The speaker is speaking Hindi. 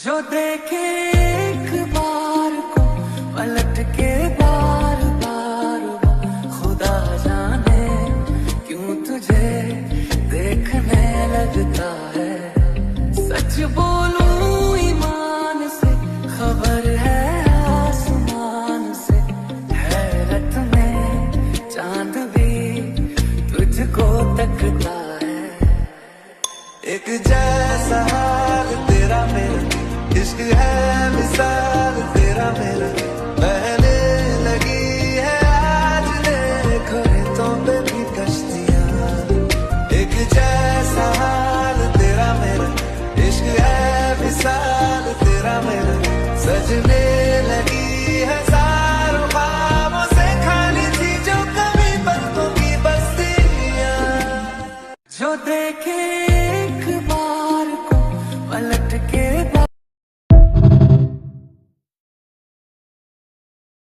जो देखे एक बार को पलट के बार बार वो खुदा जाने क्यों तुझे देखने लगता है। सच बोलूं ईमान से खबर है आसमान से, हैरत में चांद भी तुझको तकता है। एक जैसा हाल तेरा मेरा इश्क है